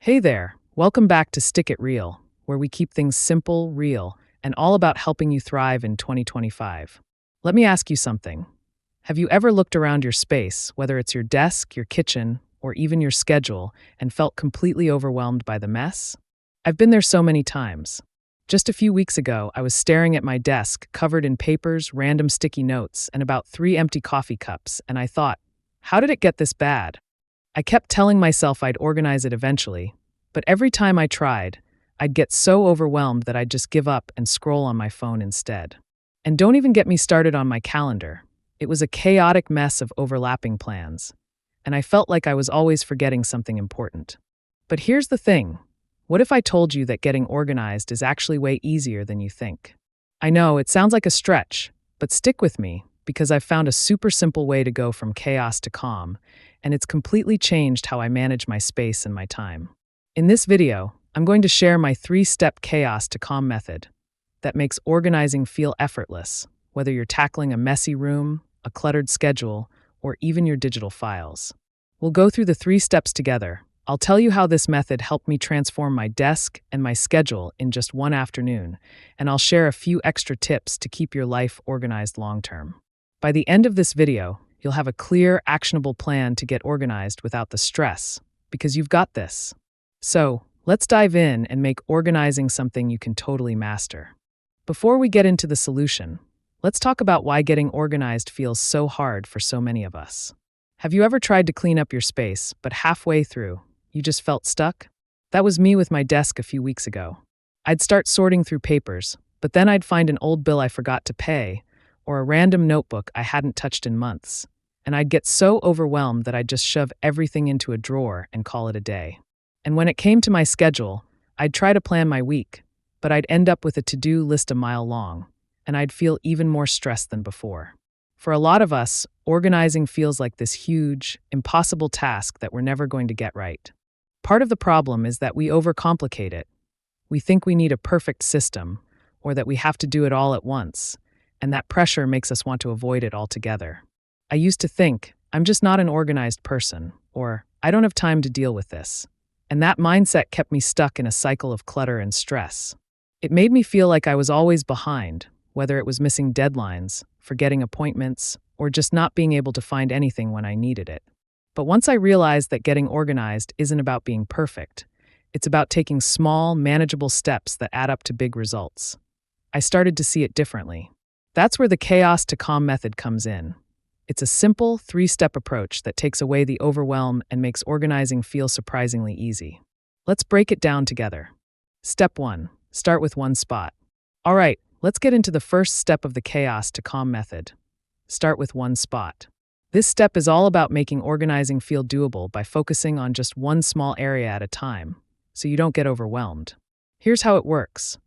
Hey there, welcome back to StickItReal, where we keep things simple, real, and all about helping you thrive in 2025. Let me ask you something. Have you ever looked around your space, whether it's your desk, your kitchen, or even your schedule, and felt completely overwhelmed by the mess? I've been there so many times. Just a few weeks ago, I was staring at my desk, covered in papers, random sticky notes, and about 3 empty coffee cups, and I thought, how did it get this bad? I kept telling myself I'd organize it eventually, but every time I tried, I'd get so overwhelmed that I'd just give up and scroll on my phone instead. And don't even get me started on my calendar. It was a chaotic mess of overlapping plans, and I felt like I was always forgetting something important. But here's the thing. What if I told you that getting organized is actually way easier than you think? I know, it sounds like a stretch, but stick with me, because I've found a super simple way to go from chaos to calm, and it's completely changed how I manage my space and my time. In this video, I'm going to share my 3-step chaos to calm method that makes organizing feel effortless, whether you're tackling a messy room, a cluttered schedule, or even your digital files. We'll go through the 3 steps together. I'll tell you how this method helped me transform my desk and my schedule in just one afternoon, and I'll share a few extra tips to keep your life organized long-term. By the end of this video, you'll have a clear, actionable plan to get organized without the stress, because you've got this. So, let's dive in and make organizing something you can totally master. Before we get into the solution, let's talk about why getting organized feels so hard for so many of us. Have you ever tried to clean up your space, but halfway through, you just felt stuck? That was me with my desk a few weeks ago. I'd start sorting through papers, but then I'd find an old bill I forgot to pay, or a random notebook I hadn't touched in months, and I'd get so overwhelmed that I'd just shove everything into a drawer and call it a day. And when it came to my schedule, I'd try to plan my week, but I'd end up with a to-do list a mile long, and I'd feel even more stressed than before. For a lot of us, organizing feels like this huge, impossible task that we're never going to get right. Part of the problem is that we overcomplicate it. We think we need a perfect system, or that we have to do it all at once, and that pressure makes us want to avoid it altogether. I used to think, I'm just not an organized person, or I don't have time to deal with this. And that mindset kept me stuck in a cycle of clutter and stress. It made me feel like I was always behind, whether it was missing deadlines, forgetting appointments, or just not being able to find anything when I needed it. But once I realized that getting organized isn't about being perfect, it's about taking small, manageable steps that add up to big results, I started to see it differently. That's where the chaos to calm method comes in. It's a simple 3-step approach that takes away the overwhelm and makes organizing feel surprisingly easy. Let's break it down together. Step 1. Start with one spot. All right, let's get into the first step of the chaos to calm method. Start with one spot. This step is all about making organizing feel doable by focusing on just one small area at a time, so you don't get overwhelmed. Here's how it works.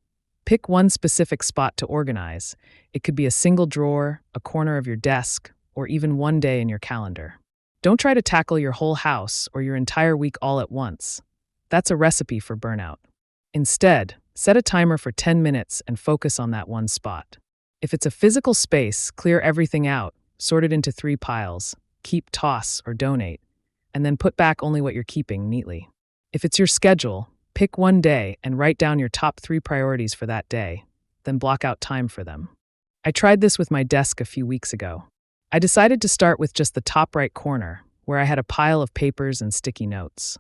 Pick one specific spot to organize. It could be a single drawer, a corner of your desk, or even one day in your calendar. Don't try to tackle your whole house or your entire week all at once. That's a recipe for burnout. Instead, set a timer for 10 minutes and focus on that one spot. If it's a physical space, clear everything out, sort it into 3 piles, keep, toss, or donate, and then put back only what you're keeping neatly. If it's your schedule, pick one day and write down your top 3 priorities for that day, then block out time for them. I tried this with my desk a few weeks ago. I decided to start with just the top right corner, where I had a pile of papers and sticky notes.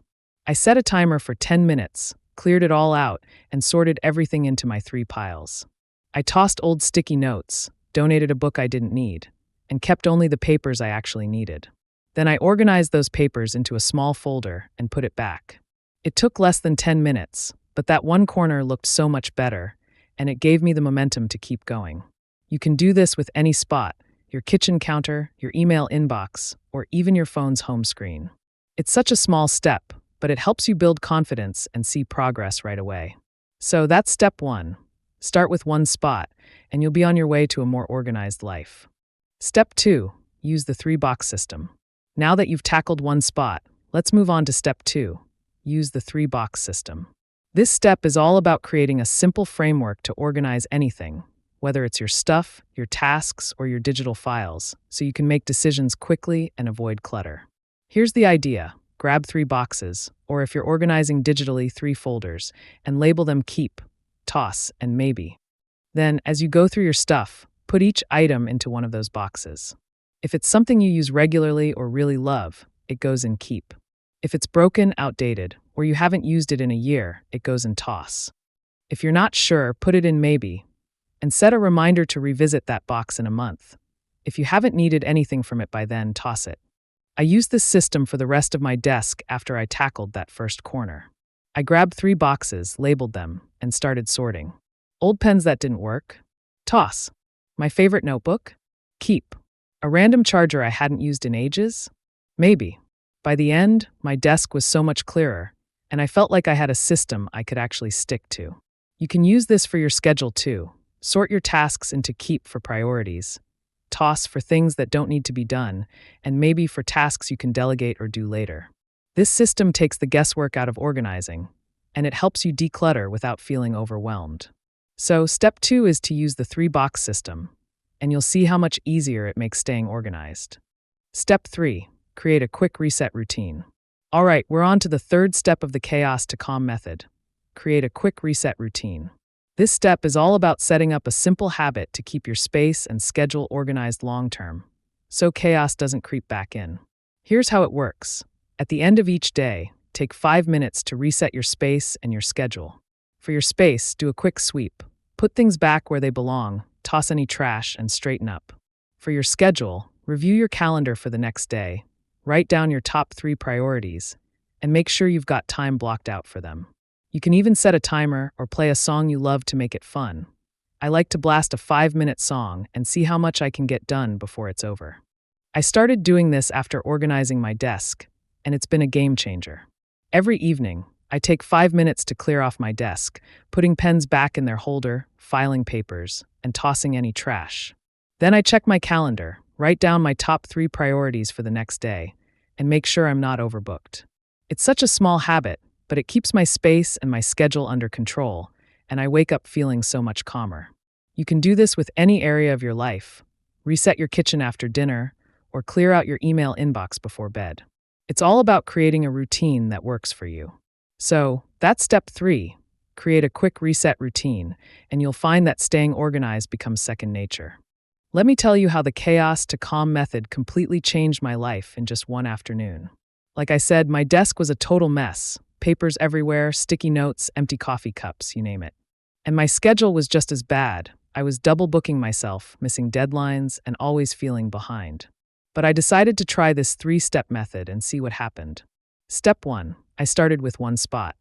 I set a timer for 10 minutes, cleared it all out, and sorted everything into my 3 piles. I tossed old sticky notes, donated a book I didn't need, and kept only the papers I actually needed. Then I organized those papers into a small folder and put it back. It took less than 10 minutes, but that one corner looked so much better, and it gave me the momentum to keep going. You can do this with any spot, your kitchen counter, your email inbox, or even your phone's home screen. It's such a small step, but it helps you build confidence and see progress right away. So that's step 1. Start with one spot, and you'll be on your way to a more organized life. Step 2. Use the 3-box system. Now that you've tackled one spot, let's move on to step 2. Use the 3-box system. This step is all about creating a simple framework to organize anything, whether it's your stuff, your tasks, or your digital files, so you can make decisions quickly and avoid clutter. Here's the idea. grab 3 boxes, or if you're organizing digitally, 3 folders, and label them keep, toss, and maybe. Then, as you go through your stuff, put each item into one of those boxes. If it's something you use regularly or really love, it goes in keep. If it's broken, outdated, or you haven't used it in a year, it goes in toss. If you're not sure, put it in maybe, and set a reminder to revisit that box in a month. If you haven't needed anything from it by then, toss it. I used this system for the rest of my desk after I tackled that first corner. I grabbed 3 boxes, labeled them, and started sorting. Old pens that didn't work? Toss. My favorite notebook? Keep. A random charger I hadn't used in ages? Maybe. By the end, my desk was so much clearer, and I felt like I had a system I could actually stick to. You can use this for your schedule too. Sort your tasks into keep for priorities, toss for things that don't need to be done, and maybe for tasks you can delegate or do later. This system takes the guesswork out of organizing, and it helps you declutter without feeling overwhelmed. So, step 2 is to use the 3-box system, and you'll see how much easier it makes staying organized. Step 3. Create a quick reset routine. All right, we're on to the 3rd step of the chaos to calm method. Create a quick reset routine. This step is all about setting up a simple habit to keep your space and schedule organized long-term, so chaos doesn't creep back in. Here's how it works. At the end of each day, take 5 minutes to reset your space and your schedule. For your space, do a quick sweep. Put things back where they belong, toss any trash, and straighten up. For your schedule, review your calendar for the next day, write down your top 3 priorities, and make sure you've got time blocked out for them. You can even set a timer or play a song you love to make it fun. I like to blast a 5-minute song and see how much I can get done before it's over. I started doing this after organizing my desk, and it's been a game changer. Every evening, I take 5 minutes to clear off my desk, putting pens back in their holder, filing papers, and tossing any trash. Then I check my calendar, write down my top 3 priorities for the next day, and make sure I'm not overbooked. It's such a small habit, but it keeps my space and my schedule under control, and I wake up feeling so much calmer. You can do this with any area of your life. Reset your kitchen after dinner, or clear out your email inbox before bed. It's all about creating a routine that works for you. So, that's step 3. Create a quick reset routine, and you'll find that staying organized becomes second nature. Let me tell you how the chaos to calm method completely changed my life in just one afternoon. Like I said, my desk was a total mess. Papers everywhere, sticky notes, empty coffee cups, you name it. And my schedule was just as bad. I was double booking myself, missing deadlines, and always feeling behind. But I decided to try this 3-step method and see what happened. Step 1. I started with one spot.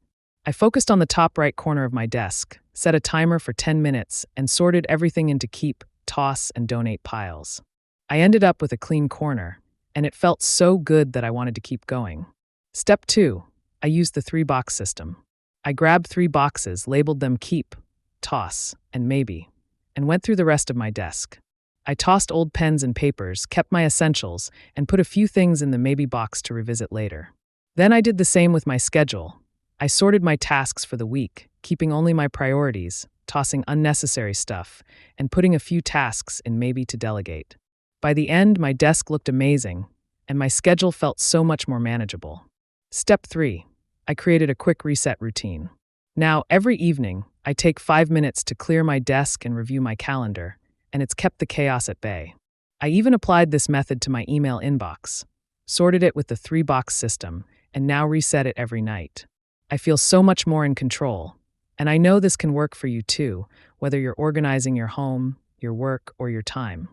I focused on the top right corner of my desk, set a timer for 10 minutes, and sorted everything into keep, toss, and donate piles. I ended up with a clean corner, and it felt so good that I wanted to keep going. Step 2. I used the 3-box system. I grabbed 3 boxes, labeled them keep, toss, and maybe, and went through the rest of my desk. I tossed old pens and papers, kept my essentials, and put a few things in the maybe box to revisit later. Then I did the same with my schedule. I sorted my tasks for the week, keeping only my priorities, tossing unnecessary stuff, and putting a few tasks in maybe to delegate. By the end, my desk looked amazing, and my schedule felt so much more manageable. Step 3. I created a quick reset routine. Now, every evening, I take 5 minutes to clear my desk and review my calendar, and it's kept the chaos at bay. I even applied this method to my email inbox, sorted it with the 3-box system, and now reset it every night. I feel so much more in control, and I know this can work for you too, whether you're organizing your home, your work, or your time.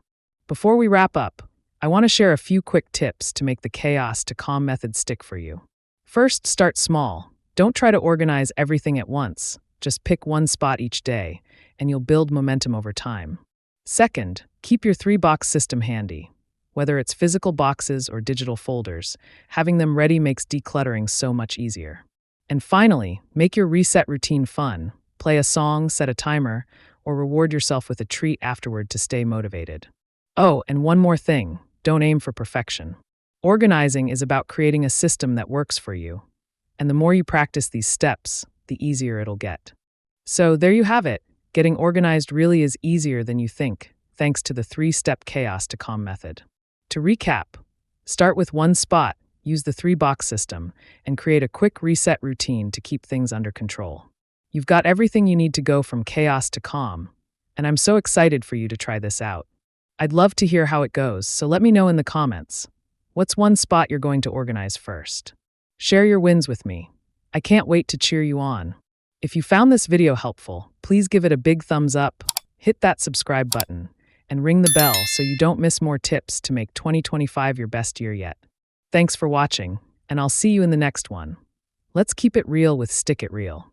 Before we wrap up, I want to share a few quick tips to make the chaos to calm method stick for you. First, start small. Don't try to organize everything at once. Just pick one spot each day, and you'll build momentum over time. Second, keep your 3-box system handy. Whether it's physical boxes or digital folders, having them ready makes decluttering so much easier. And finally, make your reset routine fun. Play a song, set a timer, or reward yourself with a treat afterward to stay motivated. Oh, and one more thing, don't aim for perfection. Organizing is about creating a system that works for you. And the more you practice these steps, the easier it'll get. So there you have it. Getting organized really is easier than you think, thanks to the 3-step chaos to calm method. To recap, start with one spot, use the three-box system, and create a quick reset routine to keep things under control. You've got everything you need to go from chaos to calm, and I'm so excited for you to try this out. I'd love to hear how it goes, so let me know in the comments. What's one spot you're going to organize first? Share your wins with me. I can't wait to cheer you on. If you found this video helpful, please give it a big thumbs up, hit that subscribe button, and ring the bell so you don't miss more tips to make 2025 your best year yet. Thanks for watching, and I'll see you in the next one. Let's keep it real with StickItReal.